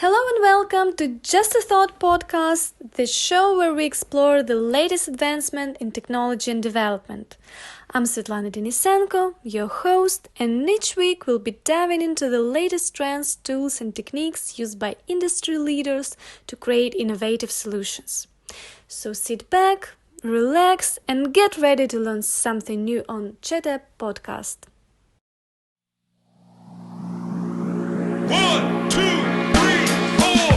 Hello and welcome to Just a Thought podcast, the show where we explore the latest advancement in technology and development. I'm Svitlana, your host, and each week we'll be diving into the latest trends, tools, and techniques used by industry leaders to create innovative solutions. So sit back, relax, and get ready to learn something new on JATAPP podcast. 1, 2, 3, 4.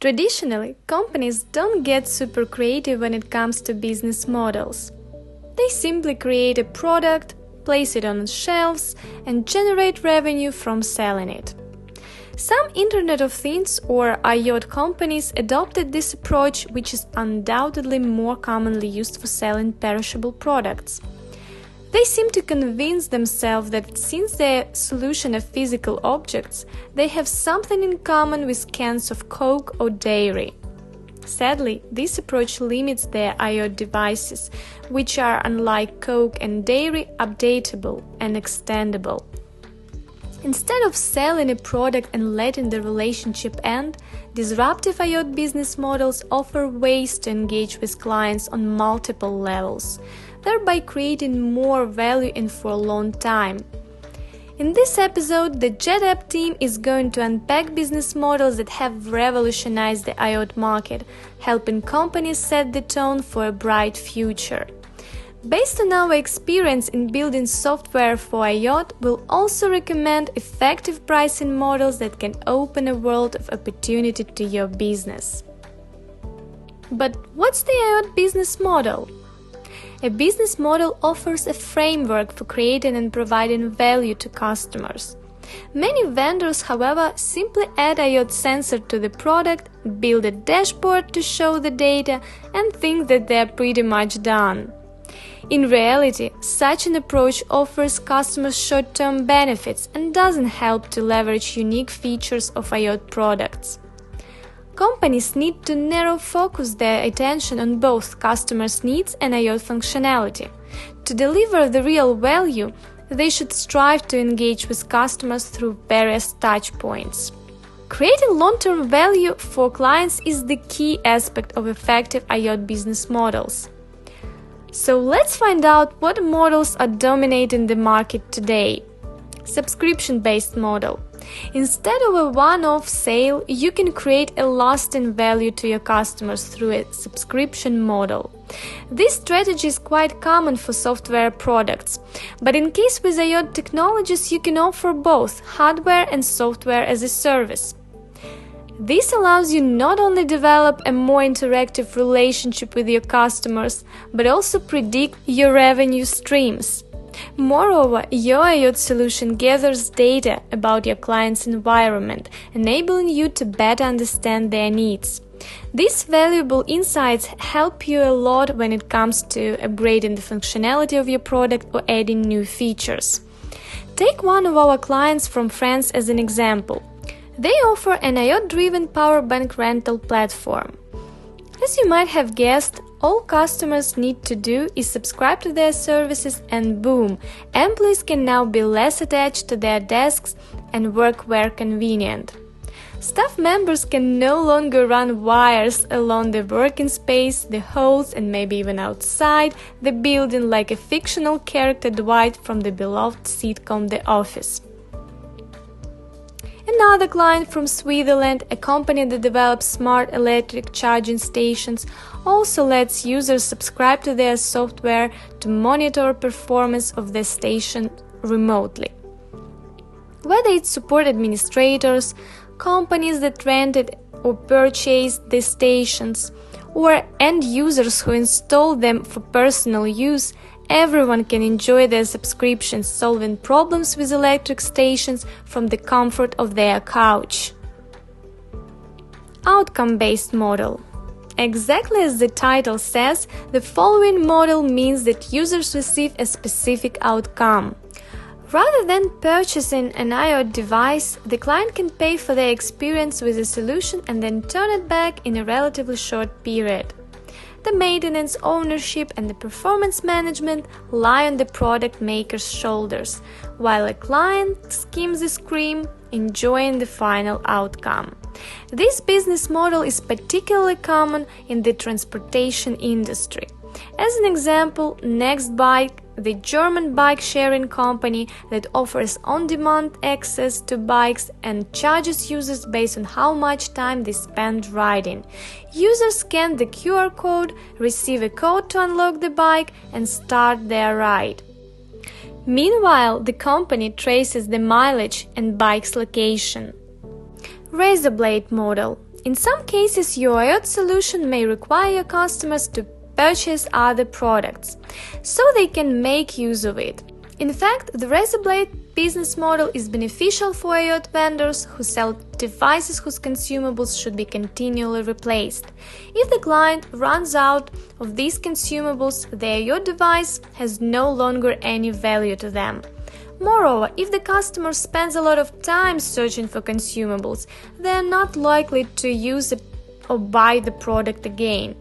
Traditionally, companies don't get super creative when it comes to business models. They simply create a product, place it on shelves, and generate revenue from selling it. Some Internet of Things or IoT companies adopted this approach, which is undoubtedly more commonly used for selling perishable products. They seem to convince themselves that since their solution are physical objects, they have something in common with cans of Coke or dairy. Sadly, this approach limits their IoT devices, which are, unlike Coke and dairy, updatable and extendable. Instead of selling a product and letting the relationship end, disruptive IoT business models offer ways to engage with clients on multiple levels, thereby creating more value and for a long time. In this episode, the JATAPP team is going to unpack business models that have revolutionized the IoT market, helping companies set the tone for a bright future. Based on our experience in building software for IoT, we'll also recommend effective pricing models that can open a world of opportunity to your business. But what's the IoT business model? A business model offers a framework for creating and providing value to customers. Many vendors, however, simply add IoT sensor to the product, build a dashboard to show the data, and think that they're pretty much done. In reality, such an approach offers customers short-term benefits and doesn't help to leverage unique features of IoT products. Companies need to narrow focus their attention on both customers' needs and IoT functionality. To deliver the real value, they should strive to engage with customers through various touch points. Creating long-term value for clients is the key aspect of effective IoT business models. So let's find out what models are dominating the market today. Subscription-based model. Instead of a one-off sale, you can create a lasting value to your customers through a subscription model. This strategy is quite common for software products, but in case with IoT technologies, you can offer both hardware and software as a service. This allows you not only develop a more interactive relationship with your customers, but also predict your revenue streams. Moreover, your IoT solution gathers data about your client's environment, enabling you to better understand their needs. These valuable insights help you a lot when it comes to upgrading the functionality of your product or adding new features. Take one of our clients from France as an example. They offer an IoT-driven power bank rental platform. As you might have guessed, all customers need to do is subscribe to their services and boom, employees can now be less attached to their desks and work where convenient. Staff members can no longer run wires along the working space, the halls, and maybe even outside the building like a fictional character Dwight from the beloved sitcom The Office. Another client from Switzerland, a company that develops smart electric charging stations, also lets users subscribe to their software to monitor performance of the station remotely. Whether it's support administrators, companies that rented or purchased the stations, or end users who install them for personal use, everyone can enjoy their subscriptions, solving problems with electric stations from the comfort of their couch. Outcome-based model. Exactly as the title says, the following model means that users receive a specific outcome. Rather than purchasing an IoT device, the client can pay for their experience with the solution and then turn it back in a relatively short period. The maintenance, ownership, and the performance management lie on the product maker's shoulders, while a client skims the screen, enjoying the final outcome. This business model is particularly common in the transportation industry. As an example, Nextbike, the German bike-sharing company that offers on-demand access to bikes and charges users based on how much time they spend riding. Users scan the QR code, receive a code to unlock the bike, and start their ride. Meanwhile, the company traces the mileage and bike's location. Razorblade model. In some cases, your IoT solution may require your customers to purchase other products, so they can make use of it. In fact, the Razorblade business model is beneficial for IoT vendors who sell devices whose consumables should be continually replaced. If the client runs out of these consumables, their IoT device has no longer any value to them. Moreover, if the customer spends a lot of time searching for consumables, they are not likely to use it or buy the product again.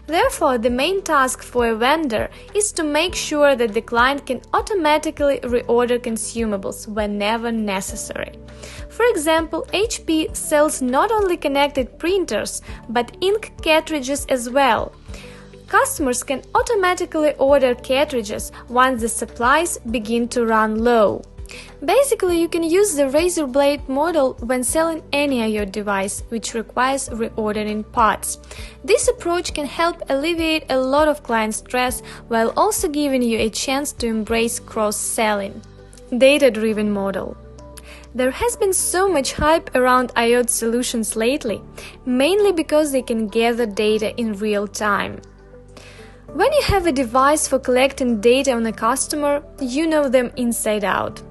Therefore, the main task for a vendor is to make sure that the client can automatically reorder consumables whenever necessary. For example, HP sells not only connected printers, but ink cartridges as well. Customers can automatically order cartridges once the supplies begin to run low. Basically, you can use the Razorblade model when selling any IoT device which requires reordering parts. This approach can help alleviate a lot of client stress while also giving you a chance to embrace cross-selling. Data-driven model. There has been so much hype around IoT solutions lately, mainly because they can gather data in real time. When you have a device for collecting data on a customer, you know them inside out.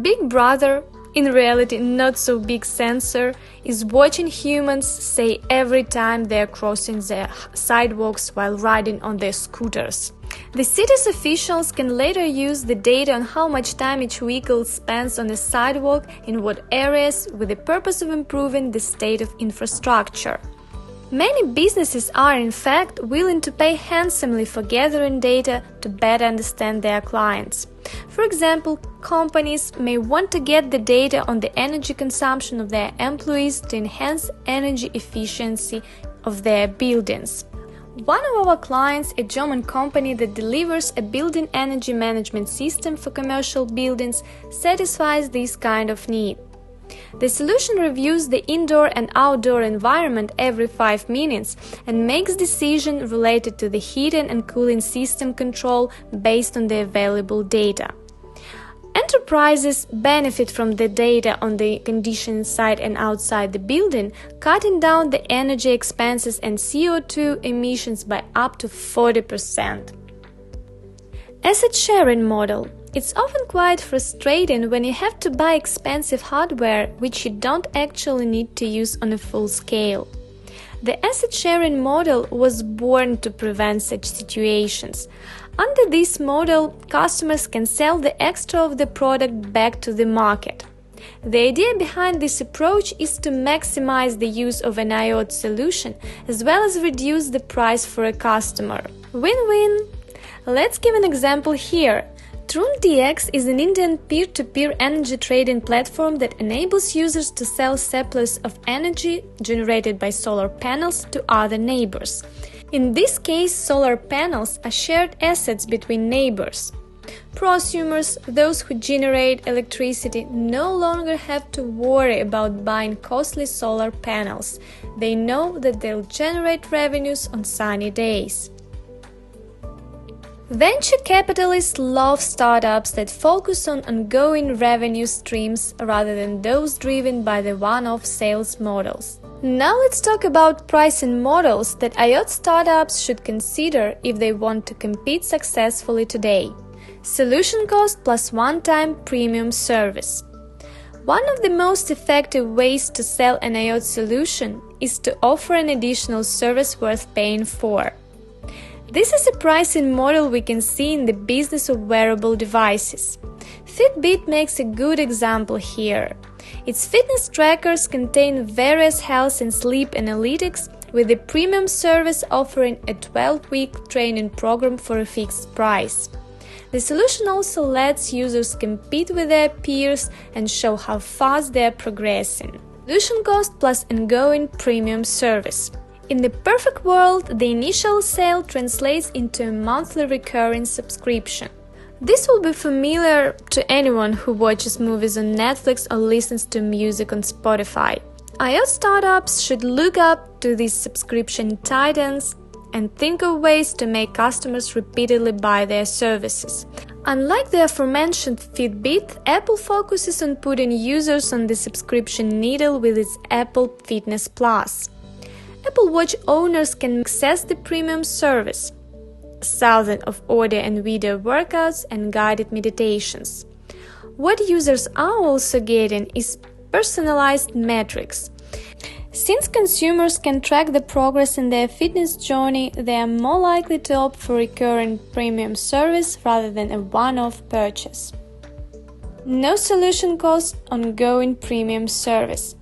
Big Brother, in reality not so big sensor, is watching humans say every time they are crossing their sidewalks while riding on their scooters. The city's officials can later use the data on how much time each vehicle spends on the sidewalk in what areas with the purpose of improving the state of infrastructure. Many businesses are, in fact, willing to pay handsomely for gathering data to better understand their clients. For example, companies may want to get the data on the energy consumption of their employees to enhance energy efficiency of their buildings. One of our clients, a German company that delivers a building energy management system for commercial buildings, satisfies this kind of need. The solution reviews the indoor and outdoor environment every 5 minutes and makes decisions related to the heating and cooling system control based on the available data. Enterprises benefit from the data on the condition inside and outside the building, cutting down the energy expenses and CO2 emissions by up to 40%. Asset sharing model. It's often quite frustrating when you have to buy expensive hardware which you don't actually need to use on a full scale. The asset sharing model was born to prevent such situations. Under this model, customers can sell the extra of the product back to the market. The idea behind this approach is to maximize the use of an IoT solution as well as reduce the price for a customer. Win-win! Let's give an example here. TruneDX is an Indian peer-to-peer energy trading platform that enables users to sell surplus of energy generated by solar panels to other neighbors. In this case, solar panels are shared assets between neighbors. Prosumers, those who generate electricity, no longer have to worry about buying costly solar panels. They know that they'll generate revenues on sunny days. Venture capitalists love startups that focus on ongoing revenue streams rather than those driven by the one-off sales models. Now let's talk about pricing models that IoT startups should consider if they want to compete successfully today. Solution cost plus one-time premium service. One of the most effective ways to sell an IoT solution is to offer an additional service worth paying for. This is a pricing model we can see in the business of wearable devices. Fitbit makes a good example here. Its fitness trackers contain various health and sleep analytics, with the premium service offering a 12-week training program for a fixed price. The solution also lets users compete with their peers and show how fast they are progressing. Solution cost plus ongoing premium service. In the perfect world, the initial sale translates into a monthly recurring subscription. This will be familiar to anyone who watches movies on Netflix or listens to music on Spotify. IoT startups should look up to these subscription titans and think of ways to make customers repeatedly buy their services. Unlike the aforementioned Fitbit, Apple focuses on putting users on the subscription needle with its Apple Fitness Plus. Apple Watch owners can access the premium service, thousands of audio and video workouts and guided meditations. What users are also getting is personalized metrics. Since consumers can track the progress in their fitness journey, they are more likely to opt for recurring premium service rather than a one-off purchase. No solution cost, ongoing premium service.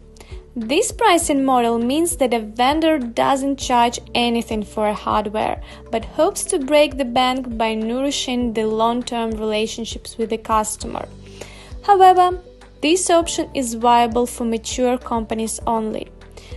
This pricing model means that a vendor doesn't charge anything for a hardware, but hopes to break the bank by nourishing the long-term relationships with the customer. However, this option is viable for mature companies only.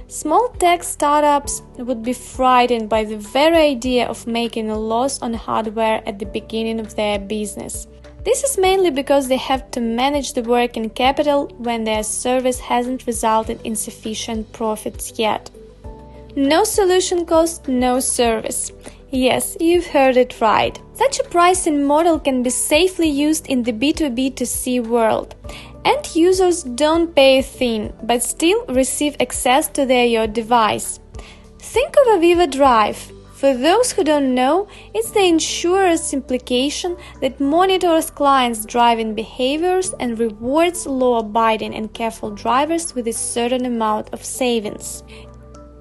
Small tech startups would be frightened by the very idea of making a loss on hardware at the beginning of their business. This is mainly because they have to manage the working capital when their service hasn't resulted in sufficient profits yet. No solution cost, no service. Yes, you've heard it right. Such a pricing model can be safely used in the B2B2C world. End users don't pay a thing, but still receive access to their IoT device. Think of Aviva Drive. For those who don't know, it's the insurer's application that monitors clients' driving behaviors and rewards law-abiding and careful drivers with a certain amount of savings.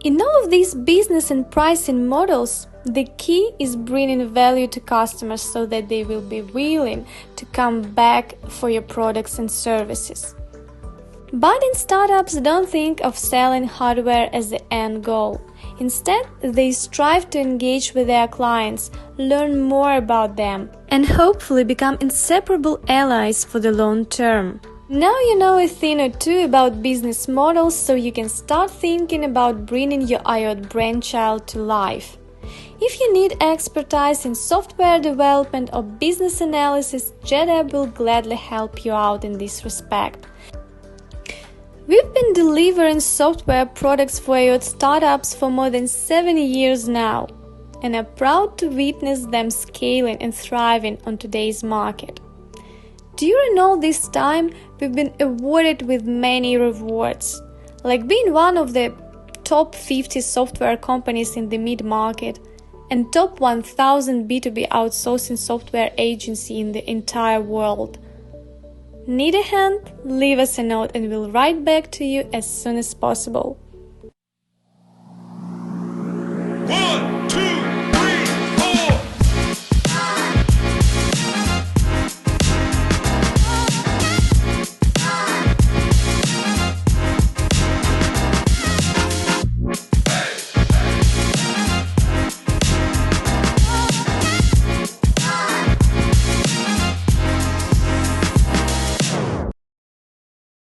In all of these business and pricing models, the key is bringing value to customers so that they will be willing to come back for your products and services. Budding startups don't think of selling hardware as the end goal. Instead, they strive to engage with their clients, learn more about them, and hopefully become inseparable allies for the long term. Now you know a thing or two about business models, so you can start thinking about bringing your IoT brainchild to life. If you need expertise in software development or business analysis, JATAPP will gladly help you out in this respect. We've been delivering software products for IoT startups for more than 7 years now, and are proud to witness them scaling and thriving on today's market. During all this time, we've been awarded with many rewards, like being one of the top 50 software companies in the mid-market and top 1000 B2B outsourcing software agency in the entire world. Need a hand? Leave us a note and we'll write back to you as soon as possible.